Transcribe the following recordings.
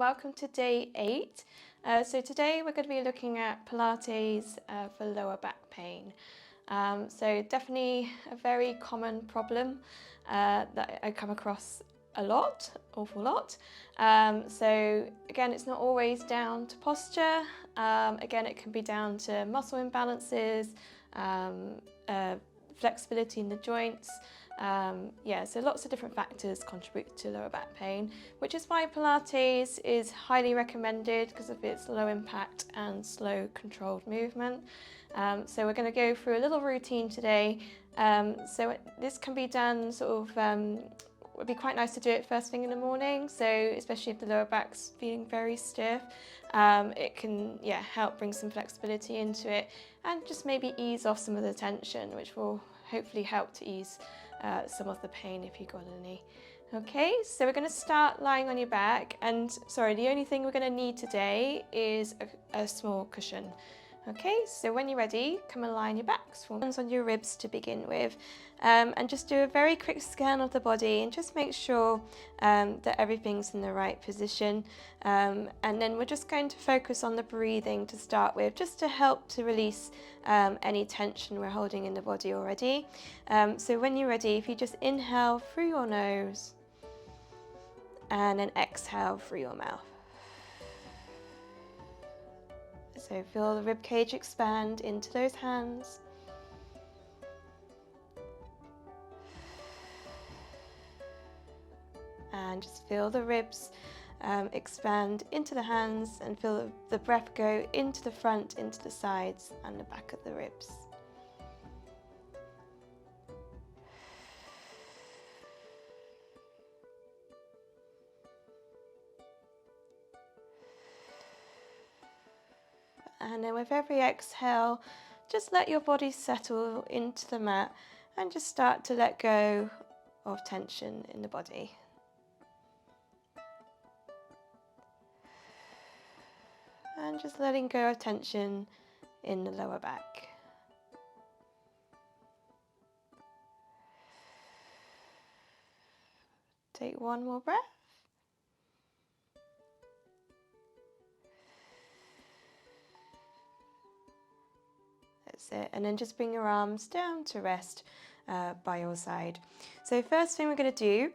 welcome to day 8. So today we're going to be looking at Pilates for lower back pain. So definitely a very common problem that I come across awful lot. So again, it's not always down to posture. Again, it can be down to muscle imbalances, flexibility in the joints. So lots of different factors contribute to lower back pain, which is why Pilates is highly recommended because of its low impact and slow controlled movement. So we're going to go through a little routine today. So this can be done it would be quite nice to do it first thing in the morning, so especially if the lower back's feeling very stiff. It can help bring some flexibility into it and just maybe ease off some of the tension, which will hopefully help to ease some of the pain if you've got any. Okay, so we're going to start lying on your back, and the only thing we're going to need today is a small cushion. Okay, so when you're ready, come and lie on your back, hands on your ribs to begin with, and just do a very quick scan of the body and just make sure that everything's in the right position. And then we're just going to focus on the breathing to start with, just to help to release any tension we're holding in the body already. So when you're ready, if you just inhale through your nose and then exhale through your mouth. So feel the rib cage expand into those hands. And just feel the ribs expand into the hands, and feel the breath go into the front, into the sides and the back of the ribs. And then with every exhale, just let your body settle into the mat and just start to let go of tension in the body. And just letting go of tension in the lower back. Take one more breath. That's it. And then just bring your arms down to rest by your side. So first thing we're going to do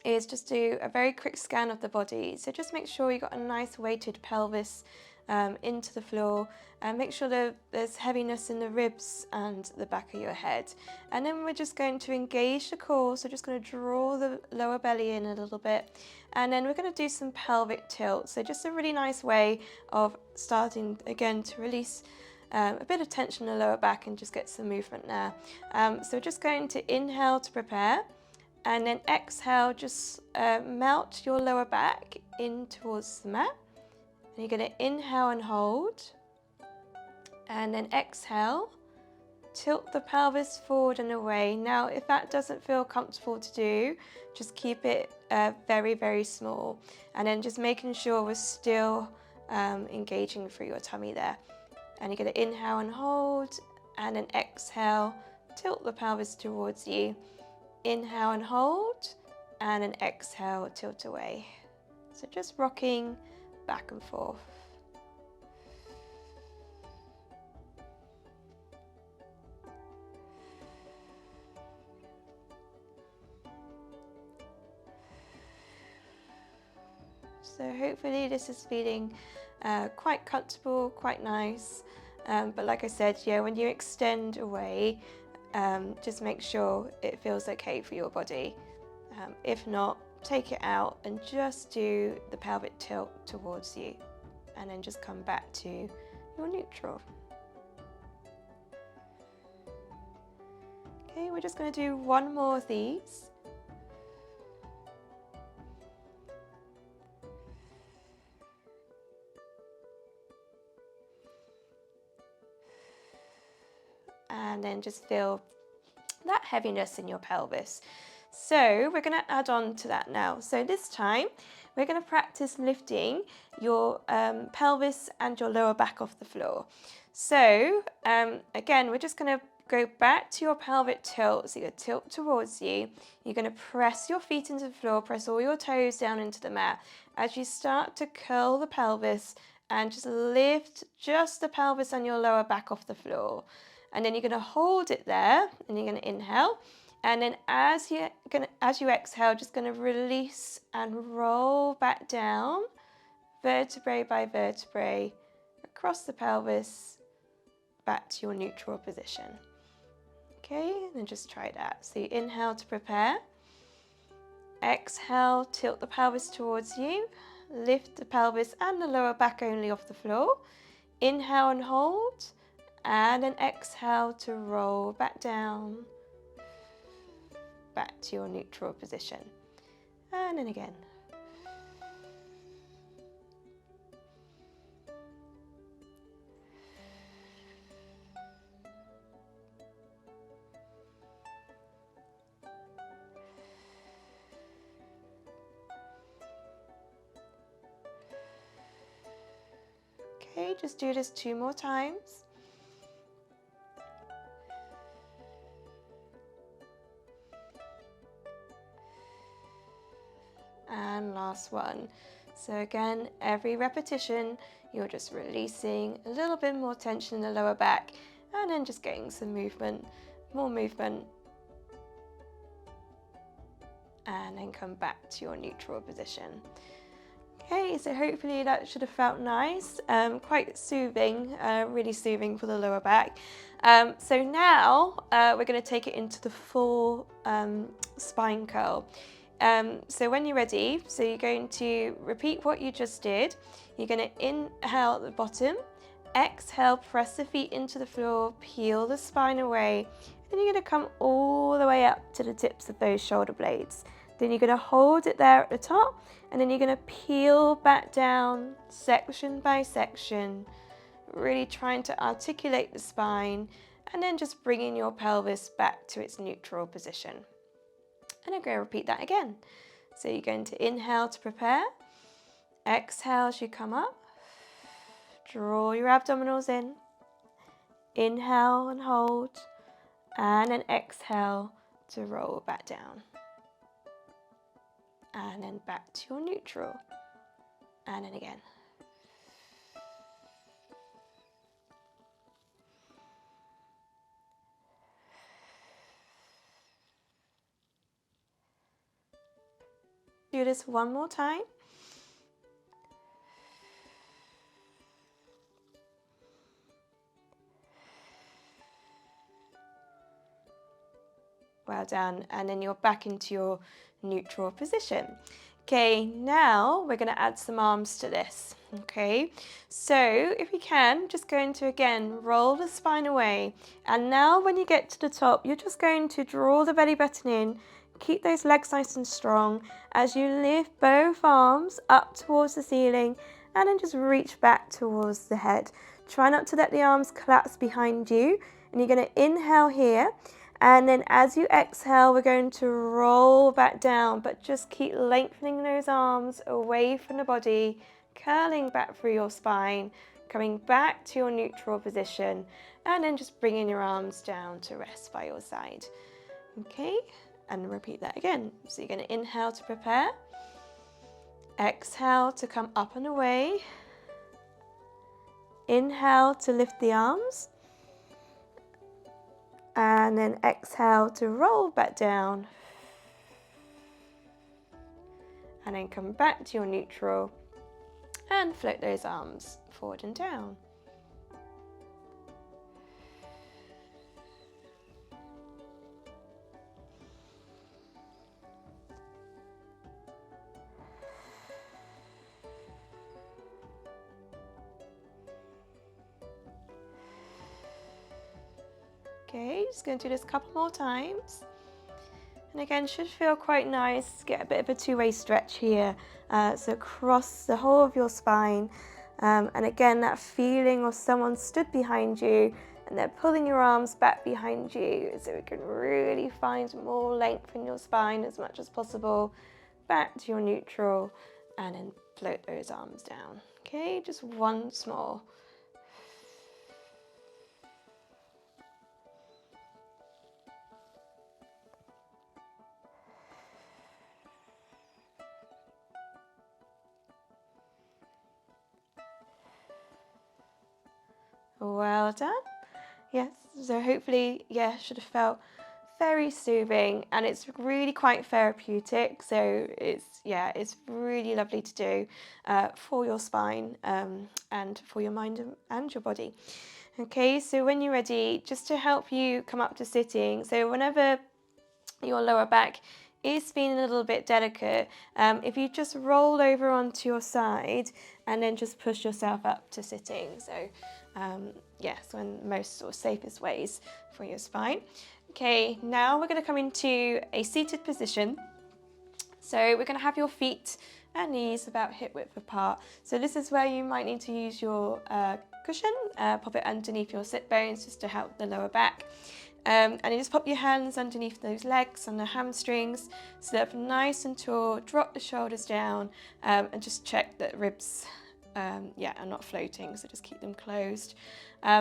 is just do a very quick scan of the body. So just make sure you've got a nice weighted pelvis into the floor, and make sure that there's heaviness in the ribs and the back of your head. And then we're just going to engage the core, so just going to draw the lower belly in a little bit, and then we're going to do some pelvic tilt. So just a really nice way of starting again to release a bit of tension in the lower back and just get some movement there. So we're just going to inhale to prepare, and then exhale, just melt your lower back in towards the mat. And you're going to inhale and hold, and then exhale, tilt the pelvis forward and away. Now, if that doesn't feel comfortable to do, just keep it very, very small, and then just making sure we're still engaging through your tummy there. And you're going to inhale and hold, and then exhale, tilt the pelvis towards you. Inhale and hold, and then exhale, tilt away. So just rocking back and forth. So hopefully this is feeling quite comfortable, quite nice. But like I said, when you extend away, just make sure it feels okay for your body. If not, take it out and just do the pelvic tilt towards you, and then just come back to your neutral. Okay, we're just going to do one more of these. And then just feel that heaviness in your pelvis. So we're going to add on to that now. So this time we're going to practice lifting your pelvis and your lower back off the floor. So again, we're just going to go back to your pelvic tilt, so you're going to tilt towards you. You're going to press your feet into the floor, press all your toes down into the mat. As you start to curl the pelvis and just lift just the pelvis and your lower back off the floor. And then you're going to hold it there, and you're going to inhale. And then as you exhale, just going to release and roll back down, vertebrae by vertebrae, across the pelvis, back to your neutral position. Okay, and then just try that. So you inhale to prepare. Exhale, tilt the pelvis towards you. Lift the pelvis and the lower back only off the floor. Inhale and hold. And then exhale to roll back down, back to your neutral position. And then again. Okay, just do this 2 more times. And last one. So again, every repetition, you're just releasing a little bit more tension in the lower back, and then just getting some movement, more movement. And then come back to your neutral position. Okay, so hopefully that should have felt nice, quite soothing, really soothing for the lower back. So now we're going to take it into the full spine curl. So when you're ready, so you're going to repeat what you just did. You're going to inhale at the bottom, exhale, press the feet into the floor, peel the spine away, and you're going to come all the way up to the tips of those shoulder blades. Then you're going to hold it there at the top, and then you're going to peel back down section by section, really trying to articulate the spine, and then just bringing your pelvis back to its neutral position. And I'm going to repeat that again. So you're going to inhale to prepare, exhale as you come up, draw your abdominals in, inhale and hold, and then exhale to roll back down. And then back to your neutral, and then again. Do this one more time. Well done, and then you're back into your neutral position. Okay, now we're going to add some arms to this. Okay, so if you can, just going to again roll the spine away, and now when you get to the top, you're just going to draw the belly button in, keep those legs nice and strong as you lift both arms up towards the ceiling, and then just reach back towards the head. Try not to let the arms collapse behind you, and you're going to inhale here. And then as you exhale, we're going to roll back down, but just keep lengthening those arms away from the body, curling back through your spine, coming back to your neutral position, and then just bringing your arms down to rest by your side. Okay, and repeat that again. So you're going to inhale to prepare, exhale to come up and away, inhale to lift the arms, and then exhale to roll back down, and then come back to your neutral and float those arms forward and down. Okay, just going to do this a couple more times. And again, should feel quite nice. Get a bit of a two-way stretch here. So across the whole of your spine. And again, that feeling of someone stood behind you and they're pulling your arms back behind you. So we can really find more length in your spine as much as possible. Back to your neutral, and then float those arms down. Okay, just once more. Well done. Yes, so hopefully, yeah, should have felt very soothing, and it's really quite therapeutic. So it's really lovely to do for your spine and for your mind and your body. Okay, so when you're ready, just to help you come up to sitting, so whenever your lower back is feeling a little bit delicate, if you just roll over onto your side and then just push yourself up to sitting. So yes, one of the most sort of safest ways for your spine. Okay, now we're going to come into a seated position. So we're going to have your feet and knees about hip width apart. So this is where you might need to use your cushion, pop it underneath your sit bones just to help the lower back. And you just pop your hands underneath those legs and the hamstrings, so they're nice and tall. Drop the shoulders down and just check that ribs are not floating, so just keep them closed.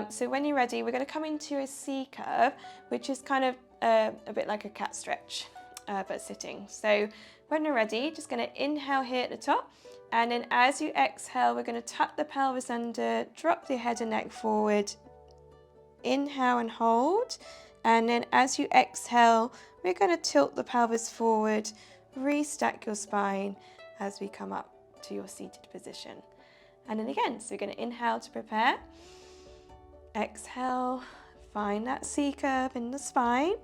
So when you're ready, we're going to come into a C curve, which is kind of a bit like a cat stretch, but sitting. So when you're ready, just going to inhale here at the top, and then as you exhale, we're going to tuck the pelvis under, drop the head and neck forward, inhale and hold. And then as you exhale, we're going to tilt the pelvis forward, restack your spine as we come up to your seated position. And then again, so we're going to inhale to prepare. Exhale, find that C curve in the spine.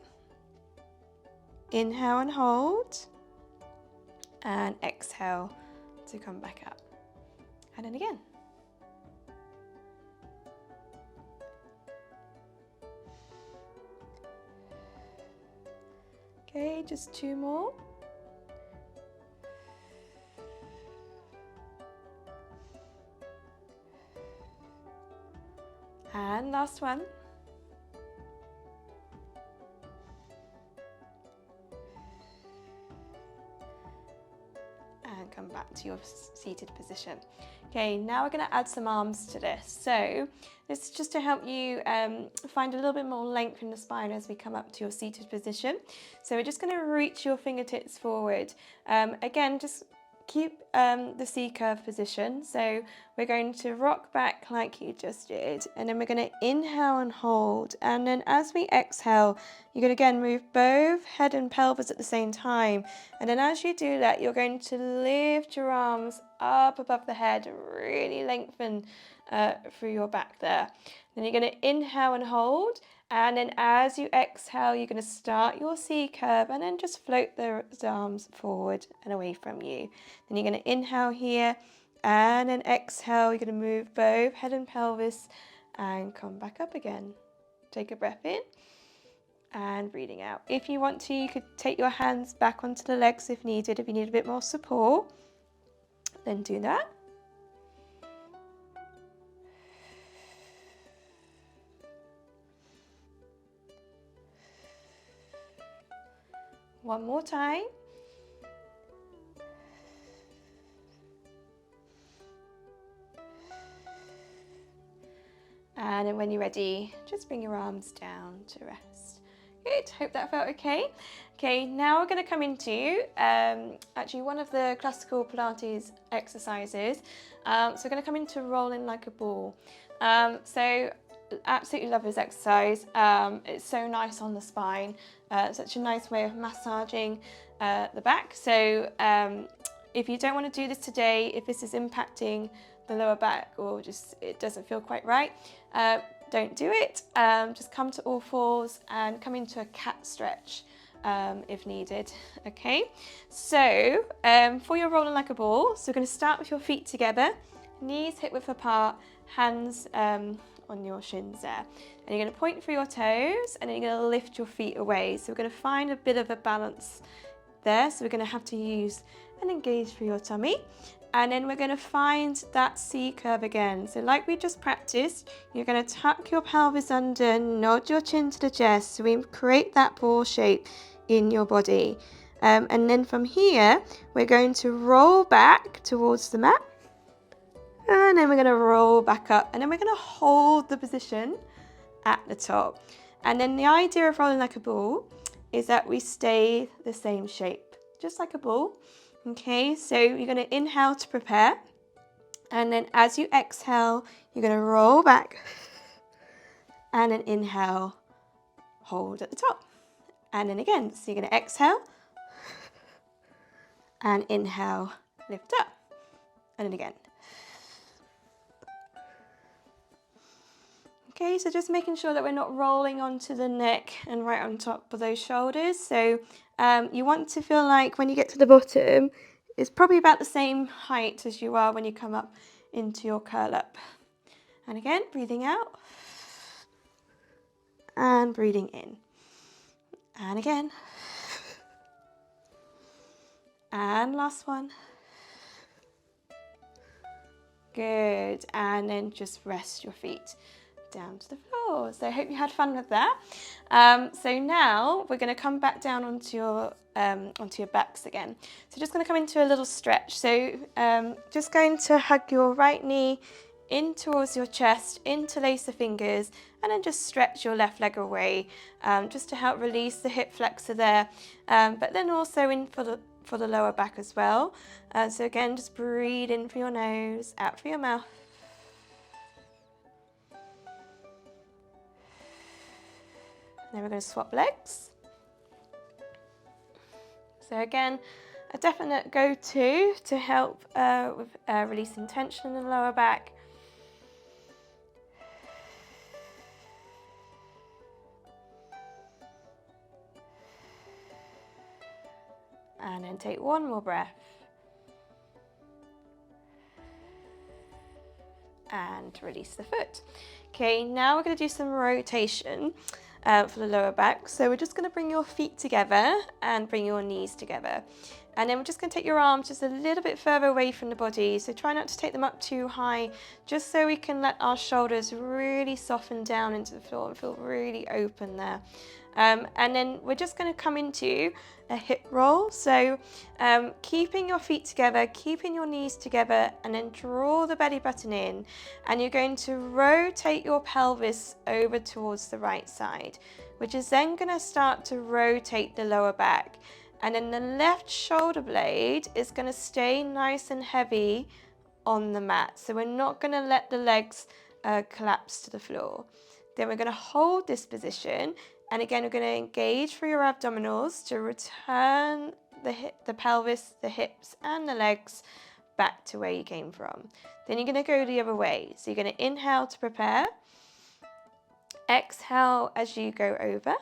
Inhale and hold. And exhale to come back up. And then again. Okay, just two more. And last one. And come back to your seated position. Okay, now we're going to add some arms to this. So this is just to help you find a little bit more length in the spine as we come up to your seated position. So we're just going to reach your fingertips forward. Again, just keep the C curve position. So we're going to rock back like you just did, and then we're going to inhale and hold. And then as we exhale, you're going to again move both head and pelvis at the same time. And then as you do that, you're going to lift your arms up above the head, really lengthen through your back there. Then you're going to inhale and hold. And then as you exhale, you're going to start your C curve and then just float the arms forward and away from you. Then you're going to inhale here and then exhale. You're going to move both head and pelvis and come back up again. Take a breath in and breathing out. If you want to, you could take your hands back onto the legs if needed. If you need a bit more support, then do that. One more time. And then when you're ready, just bring your arms down to rest. Good, hope that felt okay. Okay, now we're going to come into actually one of the classical Pilates exercises. So we're going to come into rolling like a ball. So absolutely love this exercise. It's so nice on the spine. Such a nice way of massaging the back. So if you don't want to do this today, if this is impacting the lower back or just it doesn't feel quite right, don't do it. Just come to all fours and come into a cat stretch if needed. Okay, so for your rolling like a ball, so we're going to start with your feet together, knees hip width apart, hands on your shins there, and you're going to point through your toes and then you're going to lift your feet away. So we're going to find a bit of a balance there, so we're going to have to use and engage through your tummy, and then we're going to find that C curve again. So like we just practiced, you're going to tuck your pelvis under, nod your chin to the chest, so we create that ball shape in your body, and then from here we're going to roll back towards the mat. And then we're going to roll back up, and then we're going to hold the position at the top. And then the idea of rolling like a ball is that we stay the same shape, just like a ball. Okay, so you're going to inhale to prepare. And then as you exhale, you're going to roll back. and then inhale, hold at the top. And then again, so you're going to exhale and inhale, lift up. And then again. Okay, so just making sure that we're not rolling onto the neck and right on top of those shoulders. So you want to feel like when you get to the bottom, it's probably about the same height as you are when you come up into your curl up. And again, breathing out and breathing in. And again. And last one. Good. And then just rest your feet down to the floor. So I hope you had fun with that. So now we're going to come back down onto your backs again. So just going to come into a little stretch. So just going to hug your right knee in towards your chest, interlace the fingers, and then just stretch your left leg away, just to help release the hip flexor there, but then also in for the lower back as well. So again, just breathe in for your nose, out for your mouth. Then we're going to swap legs. So again, a definite go-to to help with releasing tension in the lower back. And then take one more breath. And release the foot. Okay, now we're going to do some rotation for the lower back. So we're just going to bring your feet together and bring your knees together. And then we're just going to take your arms just a little bit further away from the body. So try not to take them up too high, just so we can let our shoulders really soften down into the floor and feel really open there. And then we're just going to come into a hip roll. So keeping your feet together, keeping your knees together, and then draw the belly button in. And you're going to rotate your pelvis over towards the right side, which is then going to start to rotate the lower back. And then the left shoulder blade is going to stay nice and heavy on the mat. So we're not going to let the legs collapse to the floor. Then we're going to hold this position. And again, we're going to engage through your abdominals to return the pelvis, the hips, and the legs back to where you came from. Then you're going to go the other way. So you're going to inhale to prepare. Exhale as you go over.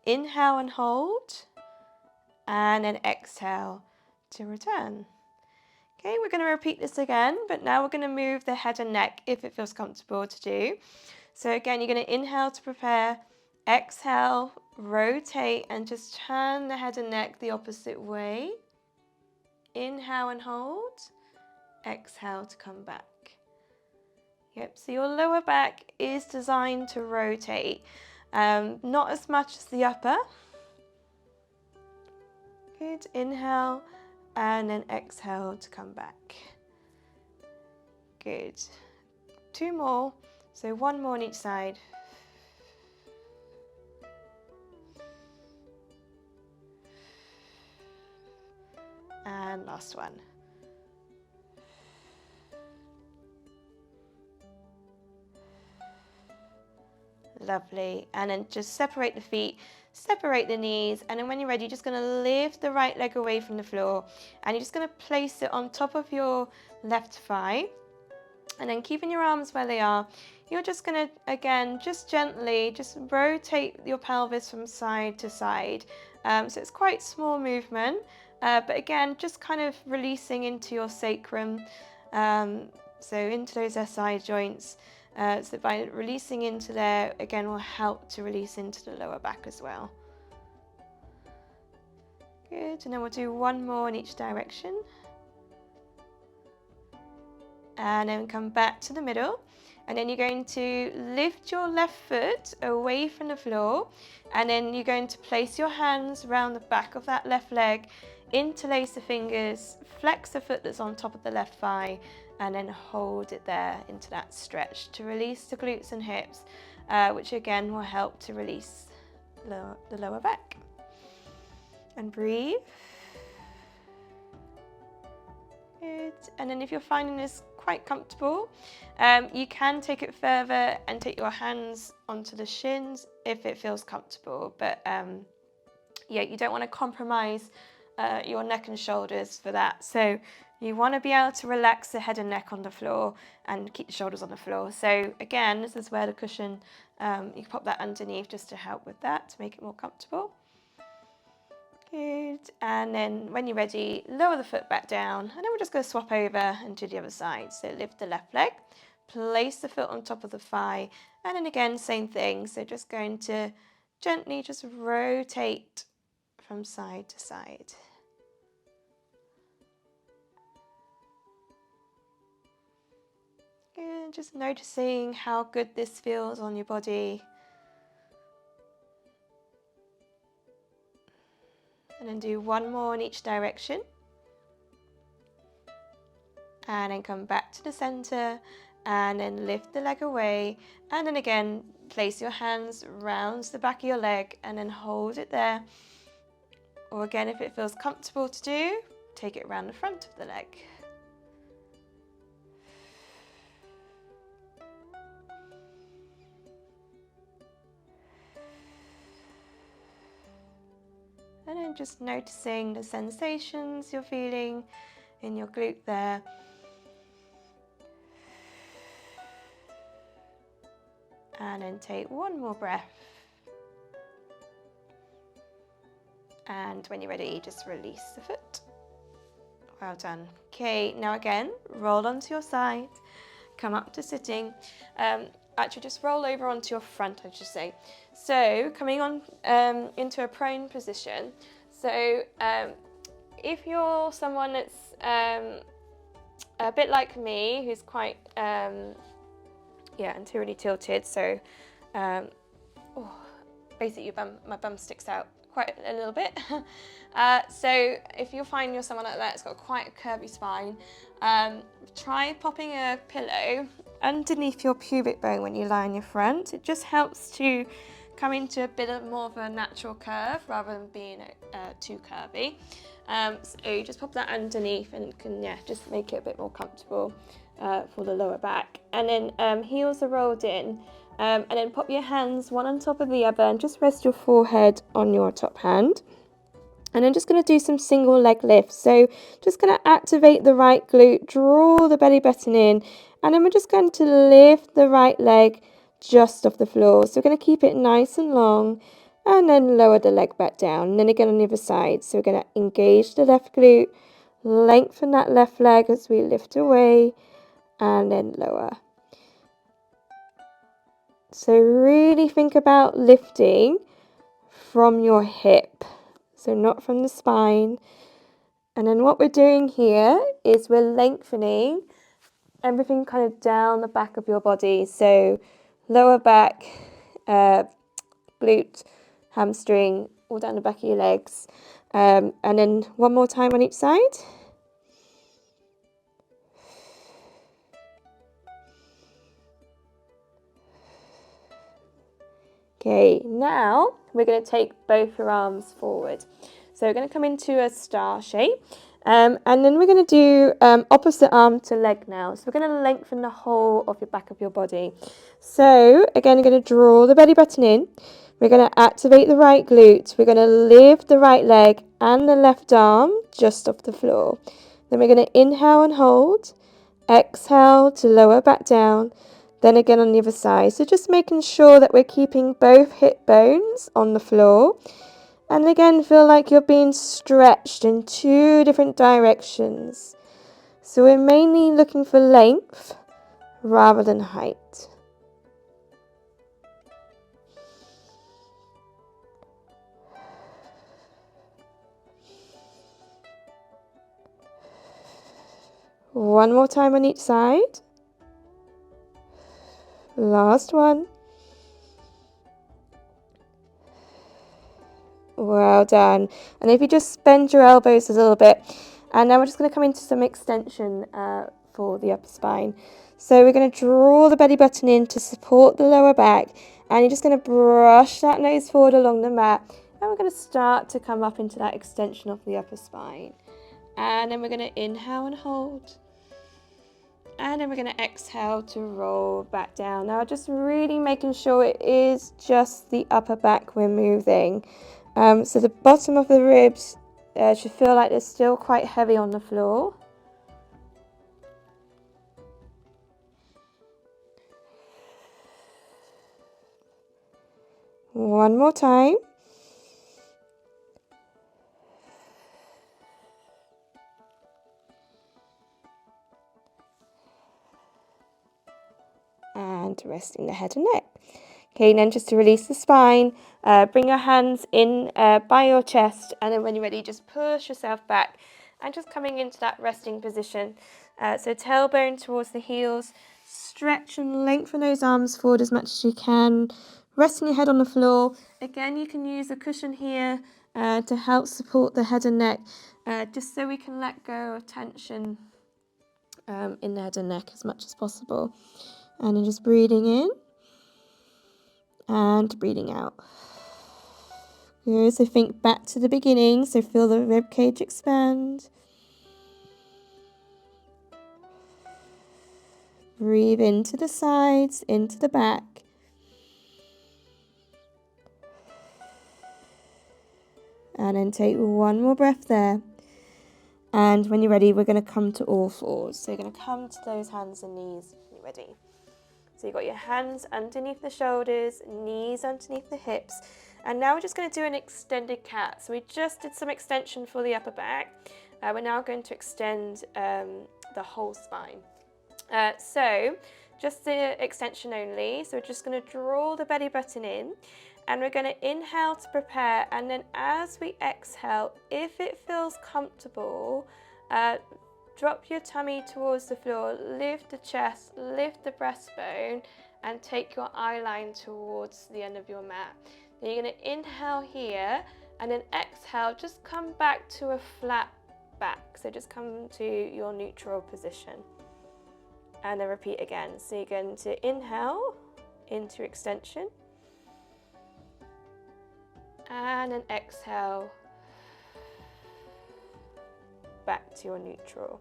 Inhale and hold. And then exhale to return. Okay, we're going to repeat this again, but now we're going to move the head and neck if it feels comfortable to do. So again, you're going to inhale to prepare, exhale, rotate, and just turn the head and neck the opposite way. Inhale and hold, exhale to come back. Yep, so your lower back is designed to rotate, not as much as the upper. Good, inhale, and then exhale to come back. Good. 2 more. So 1 more on each side. And last one. Lovely. And then just separate the feet, separate the knees, and then when you're ready, you're just going to lift the right leg away from the floor, and you're just going to place it on top of your left thigh. And then keeping your arms where they are, you're just going to, again, just gently, just rotate your pelvis from side to side. So it's quite small movement, but again, just kind of releasing into your sacrum, so into those SI joints. So by releasing into there, again, will help to release into the lower back as well. Good, and then we'll do 1 more in each direction. And then come back to the middle. And then you're going to lift your left foot away from the floor. And then you're going to place your hands around the back of that left leg, interlace the fingers, flex the foot that's on top of the left thigh, and then hold it there into that stretch to release the glutes and hips, which again will help to release the lower back. And breathe. Good. And then if you're finding this quite quite comfortable. You can take it further and take your hands onto the shins if it feels comfortable, but yeah, you don't want to compromise your neck and shoulders for that. So you want to be able to relax the head and neck on the floor and keep the shoulders on the floor. So again, this is where the cushion, you can pop that underneath just to help with that, to make it more comfortable. Good. And then when you're ready, lower the foot back down, and then we're just going to swap over and do the other side. So lift the left leg, place the foot on top of the thigh, and then again, same thing. So just going to gently just rotate from side to side. Good. Just noticing how good this feels on your body. And then do one more in each direction. And then come back to the center and then lift the leg away. And then again, place your hands round the back of your leg and then hold it there. Or again, if it feels comfortable to do, take it around the front of the leg. And then just noticing the sensations you're feeling in your glute there. And then take one more breath. And when you're ready, just release the foot. Well done. Okay, now again, roll onto your side, come up to sitting. Actually, just roll over onto your front, I should say. So, coming on into a prone position. So, if you're someone that's a bit like me, who's quite, anteriorly tilted, so basically my bum sticks out quite a little bit. So if you find you're someone like that, it's got quite a curvy spine, try popping a pillow underneath your pubic bone when you lie on your front. It just helps to come into a bit of more of a natural curve rather than being too curvy. So you just pop that underneath and can just make it a bit more comfortable for the lower back. And then heels are rolled in. And then pop your hands one on top of the other and just rest your forehead on your top hand. And I'm just going to do some single leg lifts. So just going to activate the right glute, draw the belly button in, and then we're just going to lift the right leg just off the floor. So we're going to keep it nice and long and then lower the leg back down. And then again on the other side. So we're going to engage the left glute, lengthen that left leg as we lift away and then lower. So really think about lifting from your hip, so not from the spine. And then what we're doing here is we're lengthening everything kind of down the back of your body. So lower back, glute, hamstring, all down the back of your legs. And then one more time on each side. Okay, now we're going to take both your arms forward. So we're going to come into a star shape. And then we're going to do opposite arm to leg now. So we're going to lengthen the whole of your back of your body. So again, we're going to draw the belly button in. We're going to activate the right glute. We're going to lift the right leg and the left arm just off the floor. Then we're going to inhale and hold. Exhale to lower back down. Then again on the other side. So just making sure that we're keeping both hip bones on the floor. And again, feel like you're being stretched in two different directions. So we're mainly looking for length rather than height. One more time on each side. Last one. Well done. And if you just bend your elbows a little bit. And now we're just going to come into some extension for the upper spine. So we're going to draw the belly button in to support the lower back. And you're just going to brush that nose forward along the mat. And we're going to start to come up into that extension of the upper spine. And then we're going to inhale and hold. And then we're going to exhale to roll back down. Now just really making sure it is just the upper back we're moving. So the bottom of the ribs should feel like they're still quite heavy on the floor. One more time. And resting the head and neck. Okay, and then just to release the spine, bring your hands in by your chest, and then when you're ready, just push yourself back and just coming into that resting position. So tailbone towards the heels, stretch and lengthen those arms forward as much as you can, resting your head on the floor. Again, you can use a cushion here to help support the head and neck, just so we can let go of tension in the head and neck as much as possible. And then just breathing in and breathing out. Good, so think back to the beginning, so feel the rib cage expand. Breathe into the sides, into the back. And then take one more breath there. And when you're ready, we're going to come to all fours. So you're going to come to those hands and knees when you're ready. So you've got your hands underneath the shoulders, knees underneath the hips. And now we're just going to do an extended cat. So we just did some extension for the upper back. We're now going to extend the whole spine. So just the extension only. So we're just going to draw the belly button in. And we're going to inhale to prepare. And then as we exhale, if it feels comfortable, drop your tummy towards the floor, lift the chest, lift the breastbone, and take your eye line towards the end of your mat. Then you're going to inhale here, and then exhale, just come back to a flat back. So just come to your neutral position. And then repeat again. So you're going to inhale into extension. And then exhale back to your neutral.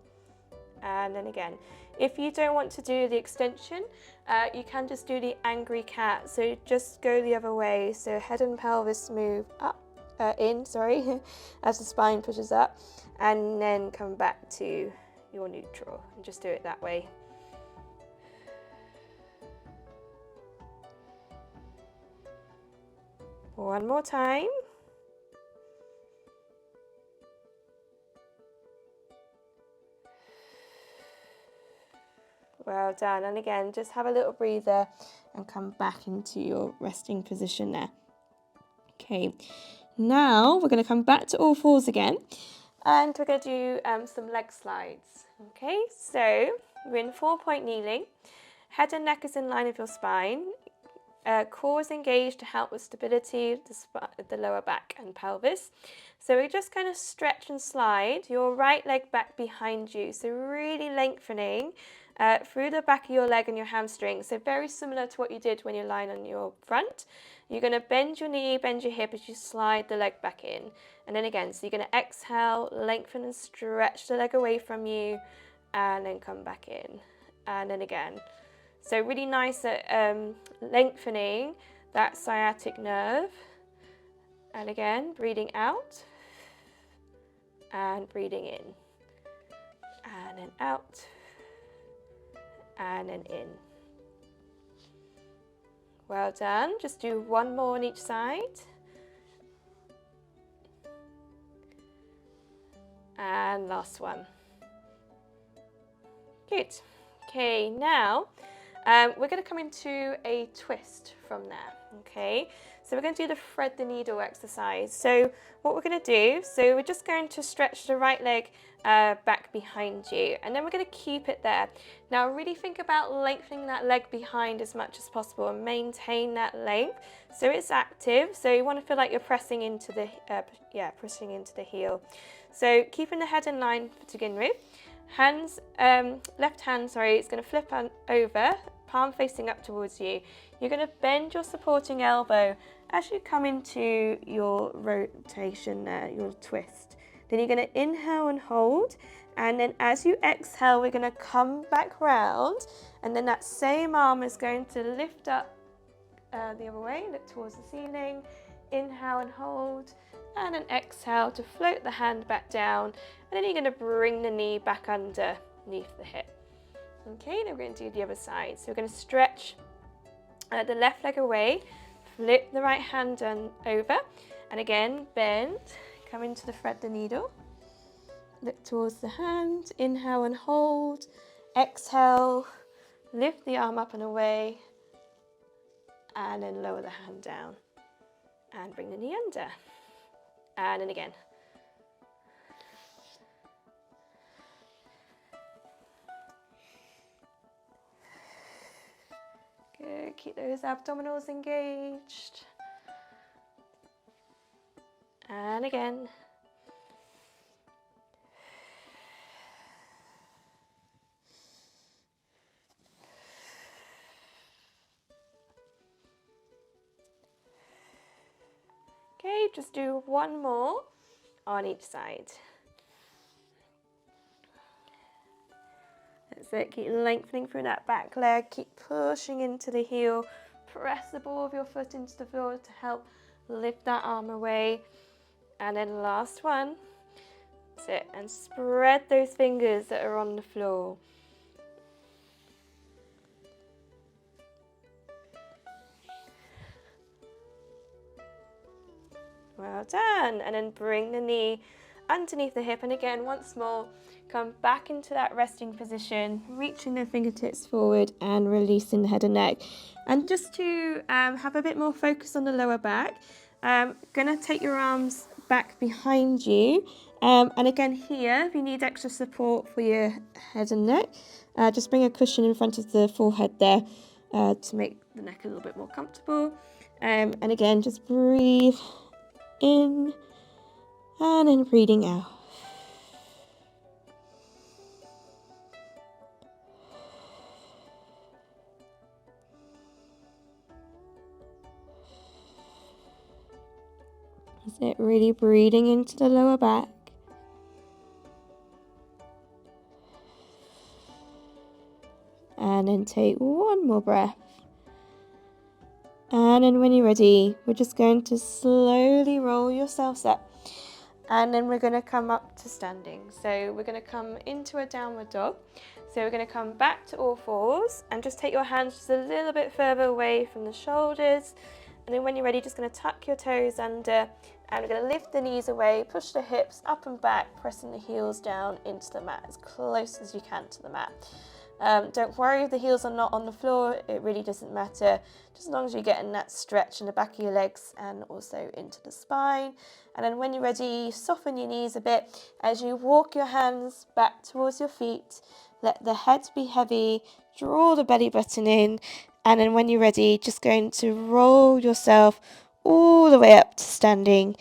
And then again, if you don't want to do the extension, you can just do the angry cat. So just go the other way. So head and pelvis move up, as the spine pushes up, and then come back to your neutral. And just do it that way. One more time. Well done. And again, just have a little breather and come back into your resting position there. Okay, now we're going to come back to all fours again, and we're going to do some leg slides. Okay, so we're in 4-point kneeling. Head and neck is in line with your spine. Core is engaged to help with stability of the lower back and pelvis. So we're just going to stretch and slide your right leg back behind you. So really lengthening through the back of your leg and your hamstring. So very similar to what you did when you're lying on your front. You're going to bend your knee, bend your hip as you slide the leg back in. And then again, so you're going to exhale, lengthen and stretch the leg away from you, and then come back in. And then again. So really nice at lengthening that sciatic nerve. And again, breathing out and breathing in. And then out and then in. Well done. Just do one more on each side. And last one. Good. Okay, now we're going to come into a twist from there, okay? So we're going to do the thread the needle exercise. So what we're going to do, so we're just going to stretch the right leg back behind you, and then we're going to keep it there. Now really think about lengthening that leg behind as much as possible and maintain that length so it's active. So you want to feel like you're pressing into the pressing into the heel. So keeping the head in line to begin with. Hands, left hand, it's going to flip over, palm facing up towards you. You're going to bend your supporting elbow as you come into your rotation there, your twist. Then you're going to inhale and hold, and then as you exhale, we're going to come back round, and then that same arm is going to lift up the other way, look towards the ceiling, inhale and hold, and then exhale to float the hand back down, and then you're going to bring the knee back underneath the hip. Okay, then we're going to do the other side. So we're going to stretch the left leg away, flip the right hand over, and again bend, come into the thread the needle, look towards the hand, inhale and hold, exhale, lift the arm up and away, and then lower the hand down and bring the knee under, and then again. Good, keep those abdominals engaged. And again. Okay, just do one more on each side. That's it, keep lengthening through that back leg, keep pushing into the heel, press the ball of your foot into the floor to help lift that arm away. And then last one, that's it, and spread those fingers that are on the floor. Well done, and then bring the knee underneath the hip, and again once more come back into that resting position, reaching the fingertips forward and releasing the head and neck. And just to have a bit more focus on the lower back, gonna take your arms back behind you, and again here if you need extra support for your head and neck, just bring a cushion in front of the forehead there to make the neck a little bit more comfortable, and again just breathe in and then breathing out. That's it, really breathing into the lower back. And then take one more breath. And then when you're ready, we're just going to slowly roll yourselves up. And then we're going to come up to standing. So we're going to come into a downward dog. So we're going to come back to all fours and just take your hands just a little bit further away from the shoulders. And then when you're ready, just going to tuck your toes under, and we're going to lift the knees away, push the hips up and back, pressing the heels down into the mat as close as you can to the mat. Don't worry if the heels are not on the floor, it really doesn't matter, just as long as you're getting that stretch in the back of your legs and also into the spine. And then when you're ready, soften your knees a bit as you walk your hands back towards your feet, let the head be heavy, draw the belly button in, and then when you're ready, just going to roll yourself all the way up to standing,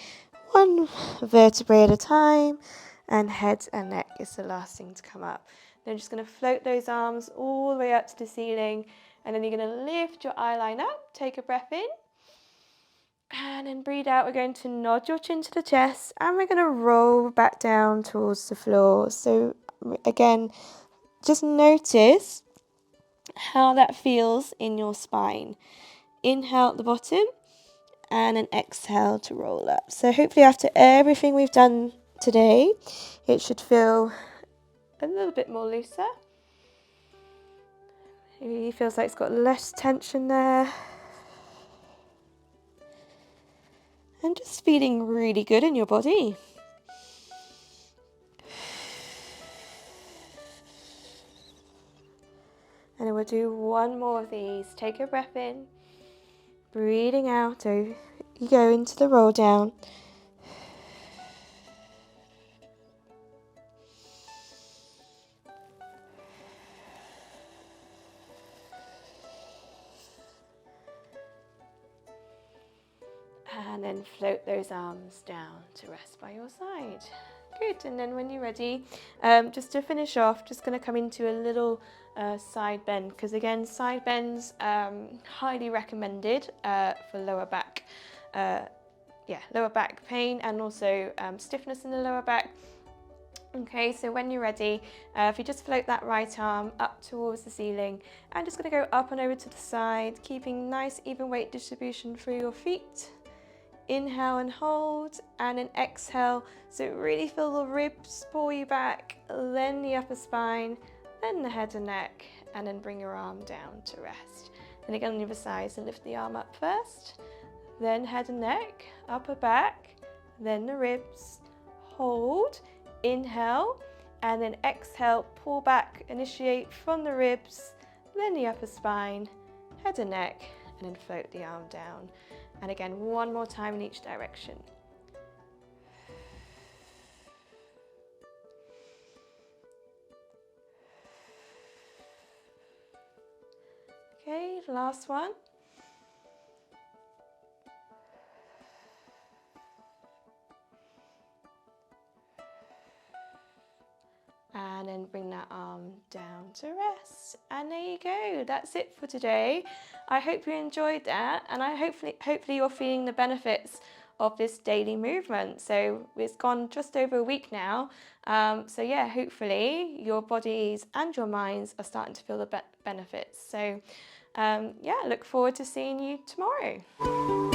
one vertebrae at a time, and head and neck is the last thing to come up. Then just going to float those arms all the way up to the ceiling, and then you're going to lift your eye line up, take a breath in, and then breathe out. We're going to nod your chin to the chest, and we're going to roll back down towards the floor. So again, just notice how that feels in your spine. Inhale at the bottom, and then exhale to roll up. So hopefully after everything we've done today, it should feel a little bit more looser. It feels like it's got less tension there. And just feeling really good in your body. And then we'll do one more of these. Take a breath in, breathing out, so you go into the roll down. And then float those arms down to rest by your side. Good, and then when you're ready, just to finish off, just going to come into a little side bend, because again, side bends highly recommended for lower back lower back pain and also stiffness in the lower back. Okay, so when you're ready, if you just float that right arm up towards the ceiling, and just going to go up and over to the side, keeping nice even weight distribution through your feet. Inhale and hold, and then exhale. So really feel the ribs pull you back, then the upper spine, then the head and neck, and then bring your arm down to rest. And again on the other side, so lift the arm up first, then head and neck, upper back, then the ribs, hold, inhale, and then exhale, pull back, initiate from the ribs, then the upper spine, head and neck, and then float the arm down. And again, one more time in each direction. Okay, last one. And then bring that arm down to rest. And there you go, that's it for today. I hope you enjoyed that, and hopefully you're feeling the benefits of this daily movement. So it's gone just over a week now. So yeah, hopefully your bodies and your minds are starting to feel the benefits. So yeah, look forward to seeing you tomorrow.